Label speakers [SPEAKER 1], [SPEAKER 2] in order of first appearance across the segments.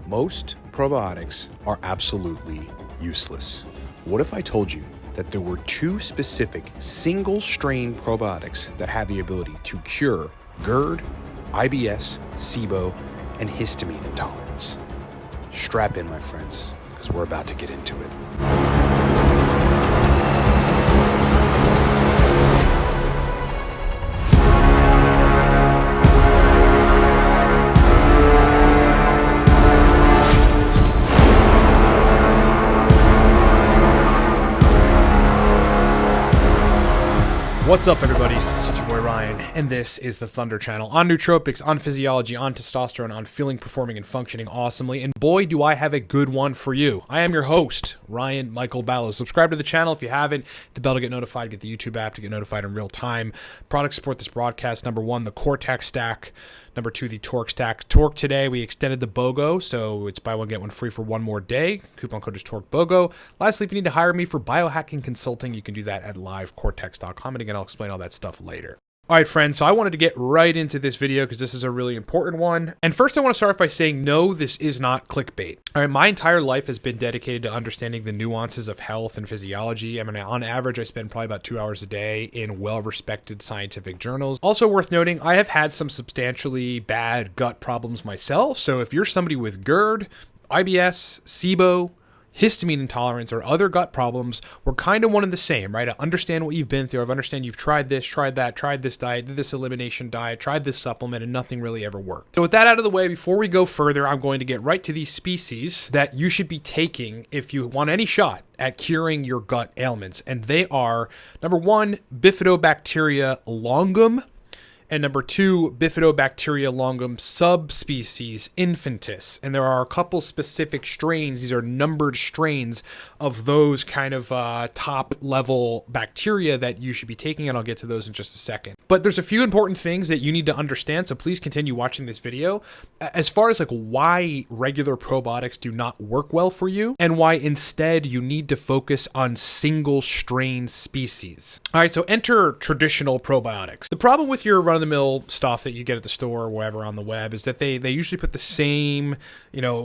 [SPEAKER 1] Most probiotics are absolutely useless. What if I told you that there were two specific single-strain probiotics that have the ability to cure GERD, IBS, SIBO, and histamine intolerance? Strap in, my friends, because we're about to get into it. What's up, everybody? It's your boy Ryan, and this is the Thunder Channel on nootropics, on physiology, on testosterone, on feeling, performing, and functioning awesomely. And boy, do I have a good one for you. I am your host, Ryan Michael Ballows. Subscribe to the channel if you haven't. Hit the bell to get notified. Get the YouTube app to get notified in real time. Products support this broadcast. Number one, the Cortex stack. Number two, the Torque stack. Torque today, we extended the BOGO, so it's buy one, get one free for one more day. Coupon code is Torque BOGO. Lastly, if you need to hire me for biohacking consulting, you can do that at livecortex.com. And again, I'll explain all that stuff later. All right, friends, so I wanted to get right into this video because this is a really important one. And first, I want to start off by saying, no, this is not clickbait. All right, my entire life has been dedicated to understanding the nuances of health and physiology. I mean, on average, I spend probably about 2 hours a day in well-respected scientific journals. Also worth noting, I have had some substantially bad gut problems myself. So if you're somebody with GERD, IBS, SIBO, histamine intolerance, or other gut problems, we're kind of one and the same, right? I understand what you've been through. I understand you've tried this, tried that, tried this diet, did this elimination diet, tried this supplement, and nothing really ever worked. So with that out of the way, before we go further, I'm going to get right to these species that you should be taking if you want any shot at curing your gut ailments. And they are, number one, Bifidobacteria longum, and number two, Bifidobacteria longum subspecies infantis. And there are a couple specific strains. These are numbered strains of those kind of top level bacteria that you should be taking, and I'll get to those in just a second. But there's a few important things that you need to understand, so please continue watching this video. As far as like why regular probiotics do not work well for you, and why instead you need to focus on single strain species. All right, so enter traditional probiotics. The problem with your run-of-the-mill stuff that you get at the store or wherever on the web is that they usually put the same,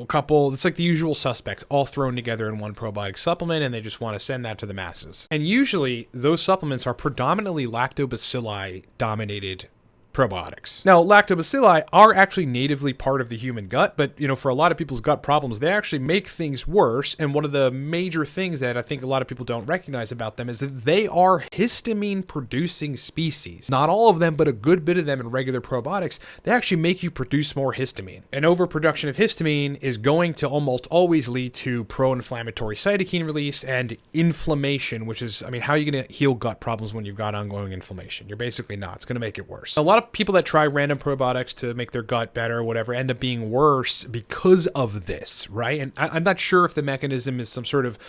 [SPEAKER 1] couple, it's like the usual suspects all thrown together in one probiotic supplement, and they just want to send that to the masses. And usually those supplements are predominantly lactobacilli dominated probiotics. Now, lactobacilli are actually natively part of the human gut, but for a lot of people's gut problems, they actually make things worse. And one of the major things that I think a lot of people don't recognize about them is that they are histamine producing species. Not all of them, but a good bit of them in regular probiotics, they actually make you produce more histamine. And overproduction of histamine is going to almost always lead to pro-inflammatory cytokine release and inflammation, which is, how are you going to heal gut problems when you've got ongoing inflammation? You're basically not. It's going to make it worse. A lot of people that try random probiotics to make their gut better or whatever end up being worse because of this, right? And I'm not sure if the mechanism is some sort of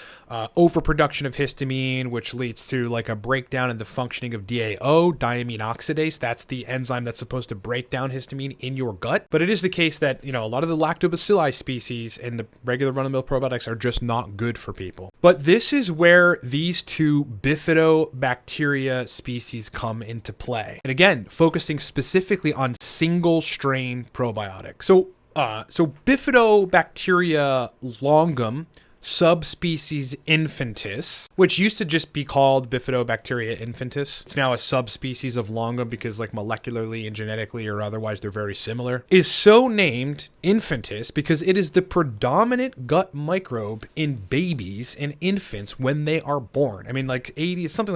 [SPEAKER 1] overproduction of histamine, which leads to like a breakdown in the functioning of DAO, diamine oxidase. That's the enzyme that's supposed to break down histamine in your gut. But it is the case that, a lot of the lactobacilli species and the regular run-of-the-mill probiotics are just not good for people. But this is where these two Bifidobacteria species come into play. And again, focusing specifically on single strain probiotics. So Bifidobacteria longum subspecies infantis, which used to just be called Bifidobacteria infantis. It's now a subspecies of longum because molecularly and genetically or otherwise they're very similar, is so named infantis because it is the predominant gut microbe in babies and infants when they are born. Something like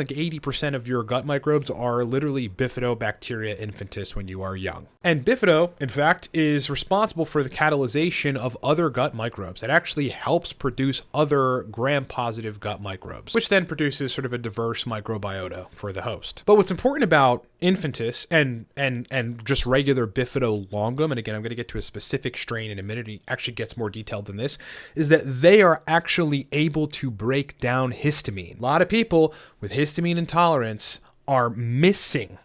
[SPEAKER 1] 80% of your gut microbes are literally Bifidobacteria infantis when you are young. And Bifido, in fact, is responsible for the catalyzation of other gut microbes. It actually helps produce other gram-positive gut microbes, which then produces sort of a diverse microbiota for the host. But what's important about infantis and just regular Bifido longum, and again, I'm going to get to a specific strain in a minute, it actually gets more detailed than this, is that they are actually able to break down histamine. A lot of people with histamine intolerance are missing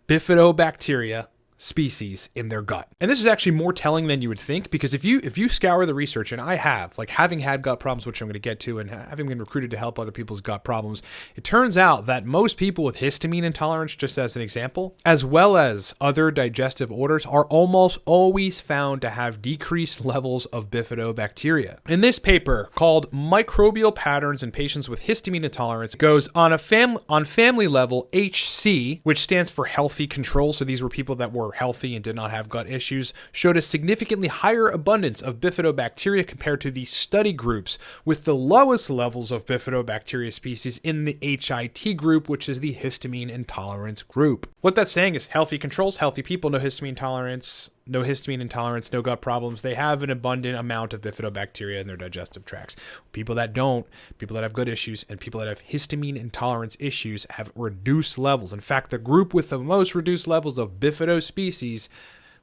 [SPEAKER 1] Bifidobacteria species in their gut. And this is actually more telling than you would think, because if you scour the research, and I have, like having had gut problems, which I'm going to get to, and having been recruited to help other people's gut problems, it turns out that most people with histamine intolerance, just as an example, as well as other digestive orders, are almost always found to have decreased levels of Bifidobacteria. In this paper called Microbial Patterns in Patients with Histamine Intolerance, it goes on family level, HC, which stands for healthy control. So these were people that were healthy and did not have gut issues, showed a significantly higher abundance of Bifidobacteria compared to the study groups with the lowest levels of Bifidobacteria species in the HIT group, which is the histamine intolerance group. What that's saying is healthy controls, healthy people, no histamine intolerance, no gut problems. They have an abundant amount of Bifidobacteria in their digestive tracts. People that don't, people that have gut issues, and people that have histamine intolerance issues have reduced levels. In fact, the group with the most reduced levels of Bifido species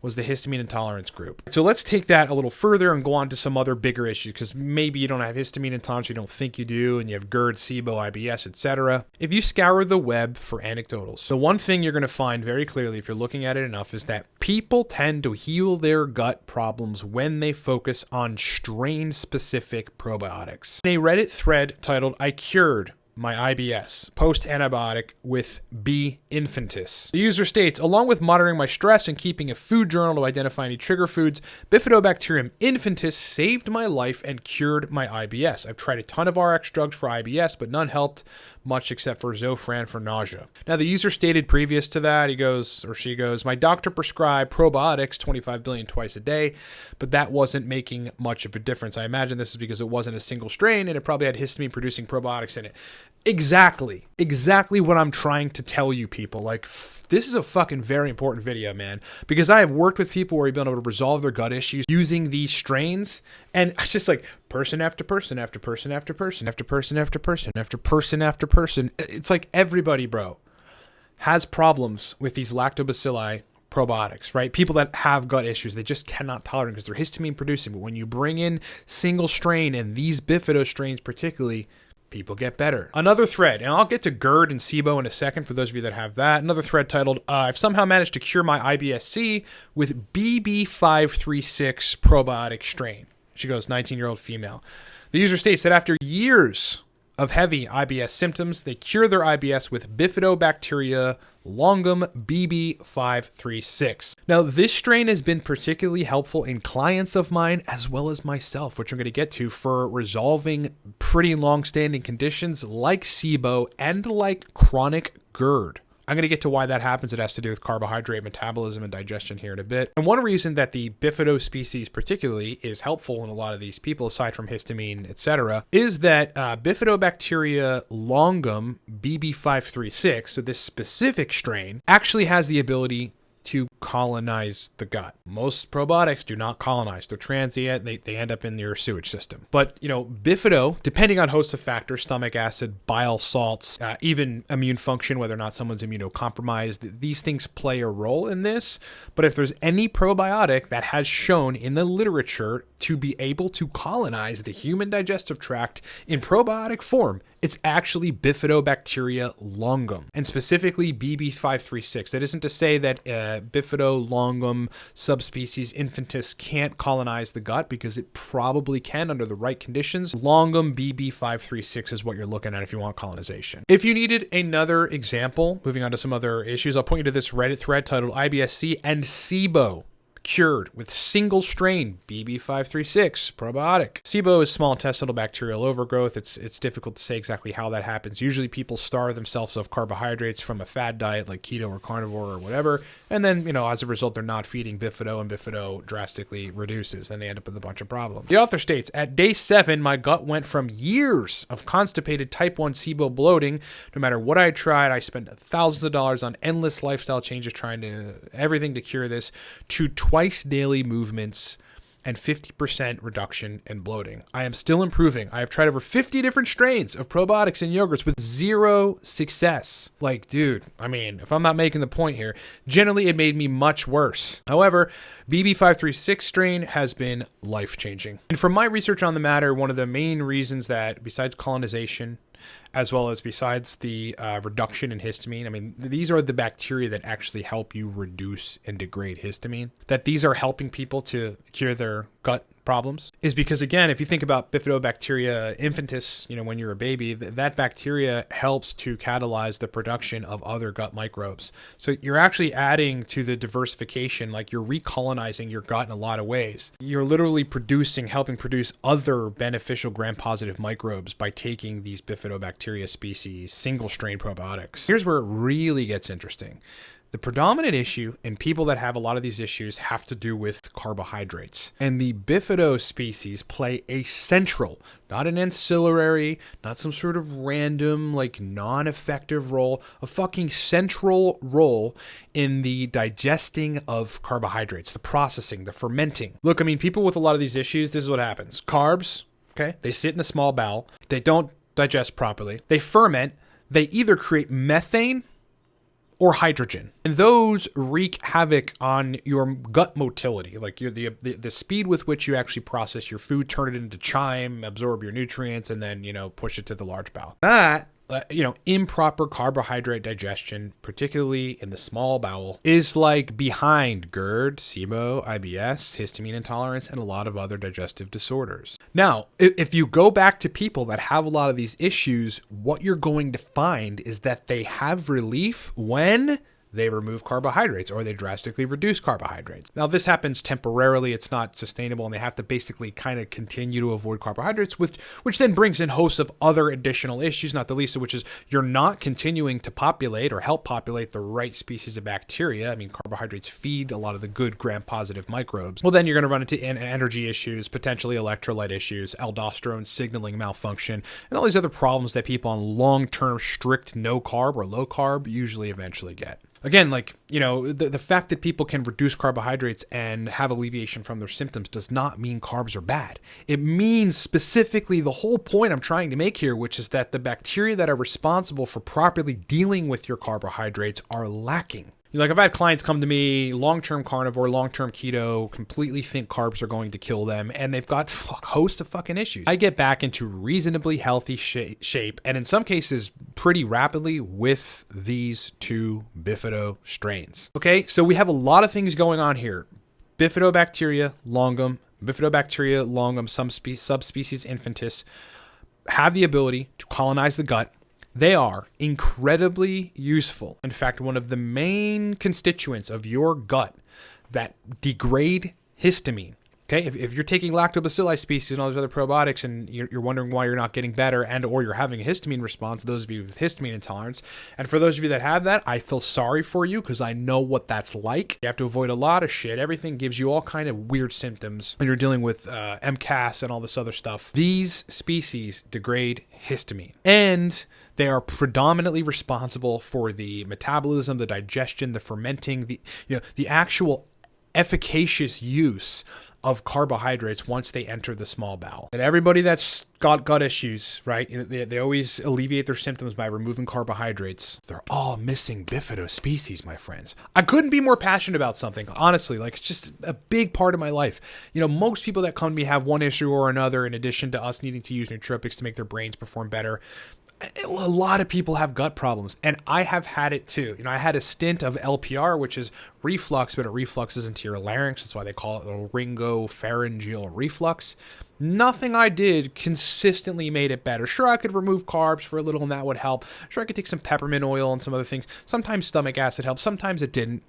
[SPEAKER 1] was the histamine intolerance group. So let's take that a little further and go on to some other bigger issues, because maybe you don't have histamine intolerance, you don't think you do, and you have GERD, SIBO, IBS, etc. If you scour the web for anecdotals, the one thing you're going to find very clearly if you're looking at it enough is that people tend to heal their gut problems when they focus on strain-specific probiotics. In a Reddit thread titled "I Cured My IBS post-antibiotic with B. infantis," the user states, "Along with monitoring my stress and keeping a food journal to identify any trigger foods, Bifidobacterium infantis saved my life and cured my IBS. I've tried a ton of RX drugs for IBS, but none helped much except for Zofran for nausea." Now, the user stated previous to that, he goes, or she goes, "My doctor prescribed probiotics 25 billion twice a day, but that wasn't making much of a difference. I imagine this is because it wasn't a single strain and it probably had histamine-producing probiotics in it." Exactly what I'm trying to tell you, people. Like, this is a fucking very important video, man, because I have worked with people where we've been able to resolve their gut issues using these strains, and it's just like person after person after person after person after person after person after person after person. It's like everybody, bro, has problems with these lactobacilli probiotics, right? People that have gut issues, they just cannot tolerate because they're histamine producing. But when you bring in single strain, and these Bifido strains particularly, people get better. Another thread, and I'll get to GERD and SIBO in a second for those of you that have that. Another thread titled, "I've somehow managed to cure my IBS-C with BB536 probiotic strain." She goes, 19-year-old female. The user states that after years of heavy IBS symptoms, they cure their IBS with Bifidobacteria longum BB536. Now, this strain has been particularly helpful in clients of mine as well as myself, which I'm going to get to, for resolving pretty long-standing conditions like SIBO and like chronic GERD. I'm going to get to why that happens. It has to do with carbohydrate metabolism and digestion here in a bit. And one reason that the Bifido species particularly is helpful in a lot of these people, aside from histamine, etc., is that Bifidobacteria longum BB536, so this specific strain, actually has the ability to colonize the gut. Most probiotics do not colonize. They're transient. They end up in your sewage system. But, Bifido, depending on host of factors, stomach acid, bile salts, even immune function, whether or not someone's immunocompromised, these things play a role in this. But if there's any probiotic that has shown in the literature to be able to colonize the human digestive tract in probiotic form, it's actually Bifidobacteria longum, and specifically BB536. That isn't to say that Bifido longum subspecies infantis can't colonize the gut, because it probably can under the right conditions. Longum BB536 is what you're looking at if you want colonization. If you needed another example, moving on to some other issues, I'll point you to this Reddit thread titled IBS-C and SIBO cured with single strain BB536 probiotic. SIBO is small intestinal bacterial overgrowth. It's difficult to say exactly how that happens. Usually people starve themselves of carbohydrates from a fad diet like keto or carnivore or whatever, and then, as a result, they're not feeding Bifido, and Bifido drastically reduces, and they end up with a bunch of problems. The author states, "At day 7, my gut went from years of constipated type 1 SIBO bloating. No matter what I tried, I spent thousands of dollars on endless lifestyle changes trying to everything to cure this, to twice daily movements and 50% reduction in bloating. I am still improving. I have tried over 50 different strains of probiotics and yogurts with zero success." Like, dude, if I'm not making the point here, generally it made me much worse. However, BB536 strain has been life-changing. And from my research on the matter, one of the main reasons that, besides colonization, as well as besides the reduction in histamine. I mean, these are the bacteria that actually help you reduce and degrade histamine. That these are helping people to cure their gut problems is because, again, if you think about Bifidobacteria infantis, when you're a baby, that bacteria helps to catalyze the production of other gut microbes. So you're actually adding to the diversification, like you're recolonizing your gut in a lot of ways. You're literally helping produce other beneficial gram-positive microbes by taking these Bifidobacteria species, single strain probiotics. Here's where it really gets interesting. The predominant issue in people that have a lot of these issues have to do with carbohydrates. And the Bifido species play a central, not an ancillary, not some sort of random, non-effective role, a fucking central role in the digesting of carbohydrates, the processing, the fermenting. Look, people with a lot of these issues, this is what happens. Carbs, okay, they sit in the small bowel. They don't digest properly. They ferment. They either create methane or hydrogen. And those wreak havoc on your gut motility, like the speed with which you actually process your food, turn it into chyme, absorb your nutrients, and then, push it to the large bowel. That, improper carbohydrate digestion, particularly in the small bowel, is behind GERD, SIBO, IBS, histamine intolerance, and a lot of other digestive disorders. Now, if you go back to people that have a lot of these issues, what you're going to find is that they have relief when they remove carbohydrates or they drastically reduce carbohydrates. Now, this happens temporarily. It's not sustainable, and they have to basically kind of continue to avoid carbohydrates, which then brings in hosts of other additional issues, not the least of which is you're not continuing to populate or help populate the right species of bacteria. Carbohydrates feed a lot of the good gram-positive microbes. Well, then you're going to run into energy issues, potentially electrolyte issues, aldosterone signaling malfunction, and all these other problems that people on long-term strict no-carb or low-carb usually eventually get. Again, the fact that people can reduce carbohydrates and have alleviation from their symptoms does not mean carbs are bad. It means specifically the whole point I'm trying to make here, which is that the bacteria that are responsible for properly dealing with your carbohydrates are lacking. I've had clients come to me, long-term carnivore, long-term keto, completely think carbs are going to kill them, and they've got a host of fucking issues. I get back into reasonably healthy shape, and in some cases, pretty rapidly with these two Bifido strains. Okay, so we have a lot of things going on here. Bifidobacteria longum, subspecies infantis, have the ability to colonize the gut. They are incredibly useful. In fact, one of the main constituents of your gut that degrade histamine. Okay, if you're taking lactobacilli species and all those other probiotics and you're wondering why you're not getting better and or you're having a histamine response, those of you with histamine intolerance, and for those of you that have that, I feel sorry for you because I know what that's like. You have to avoid a lot of shit. Everything gives you all kind of weird symptoms when you're dealing with MCAS and all this other stuff. These species degrade histamine, and they are predominantly responsible for the metabolism, the digestion, the fermenting, the actual efficacious use of carbohydrates once they enter the small bowel. And everybody that's got gut issues, right? They always alleviate their symptoms by removing carbohydrates. They're all missing Bifido species, my friends. I couldn't be more passionate about something, honestly. It's just a big part of my life. Most people that come to me have one issue or another in addition to us needing to use nootropics to make their brains perform better. A lot of people have gut problems, and I have had it too. I had a stint of LPR, which is reflux, but it refluxes into your larynx. That's why they call it laryngopharyngeal reflux. Nothing I did consistently made it better. Sure, I could remove carbs for a little, and that would help. Sure, I could take some peppermint oil and some other things. Sometimes stomach acid helped. Sometimes it didn't.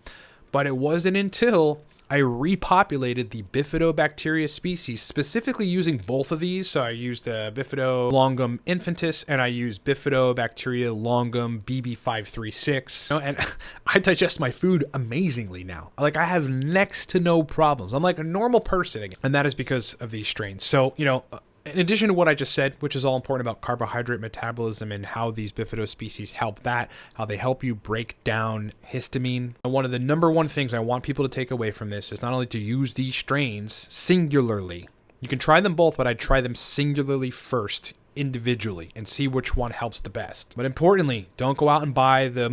[SPEAKER 1] But it wasn't until I repopulated the Bifidobacteria species, specifically using both of these. So I used Bifido longum infantis and I used Bifidobacteria longum BB536. And I digest my food amazingly now. I have next to no problems. I'm like a normal person again. And that is because of these strains. So, in addition to what I just said, which is all important about carbohydrate metabolism and how these Bifido species help that, how they help you break down histamine. And one of the number one things I want people to take away from this is not only to use these strains singularly. You can try them both, but I'd try them singularly first individually and see which one helps the best. But importantly, don't go out and buy the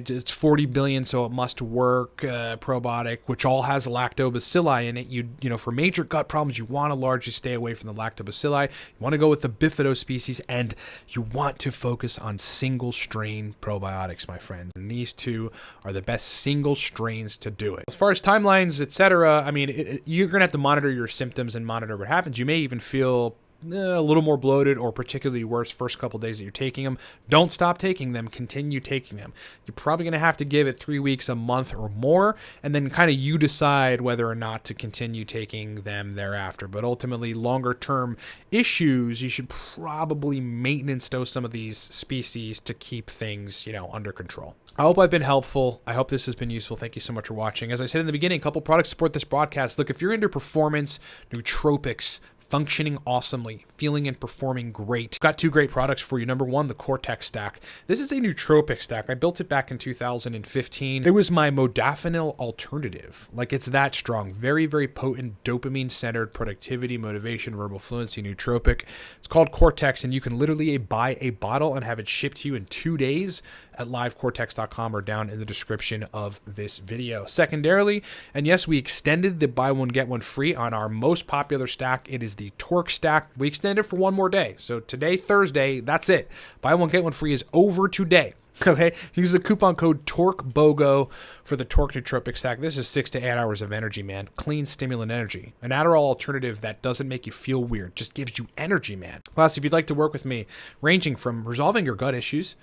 [SPEAKER 1] it's 40 billion, so it must work, probiotic, which all has lactobacilli in it. You know, for major gut problems, you want to largely stay away from the lactobacilli. You want to go with the Bifido species, and you want to focus on single strain probiotics, my friends. And these two are the best single strains to do it. As far as timelines, etc., I mean, you're going to have to monitor your symptoms and monitor what happens. You may even feel a little more bloated or particularly worse first couple days that you're taking them. Don't stop taking them. Continue taking them. You're probably going to have to give it 3 weeks, a month or more, and then kind of you decide whether or not to continue taking them thereafter. But ultimately, longer term issues, you should probably maintenance dose some of these species to keep things, under control. I hope I've been helpful. I hope this has been useful. Thank you so much for watching. As I said in the beginning, a couple products support this broadcast. Look, if you're into performance, nootropics, functioning awesomely, feeling and performing great, I've got 2 great products for you. Number 1, the Cortex stack. This is a nootropic stack. I built it back in 2015. It was my modafinil alternative. Like, it's that strong. Very, very potent, dopamine-centered productivity, motivation, verbal fluency nootropic. It's called Cortex, and you can literally buy a bottle and have it shipped to you in 2 days at livecortex.com or down in the description of this video. Secondarily, and yes, we extended the buy one get one free on our most popular stack. It is the Torque stack. We extended it for 1 more day. So today, Thursday, that's it. Buy one get one free is over today. Okay, use the coupon code TORQBOGO for the Torque Nootropic Stack. This is 6 to 8 hours of energy, man. Clean stimulant energy. An Adderall alternative that doesn't make you feel weird, just gives you energy, man. Plus, if you'd like to work with me, ranging from resolving your gut issues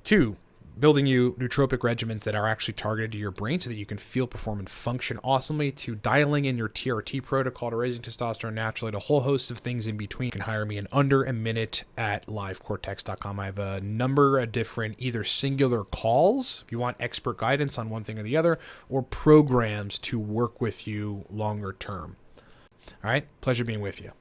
[SPEAKER 1] to building you nootropic regimens that are actually targeted to your brain so that you can feel, perform, and function awesomely, to dialing in your TRT protocol to raising testosterone naturally, to a whole host of things in between. You can hire me in under a minute at livecortex.com. I have a number of different either singular calls if you want expert guidance on one thing or the other, or programs to work with you longer term. All right, pleasure being with you.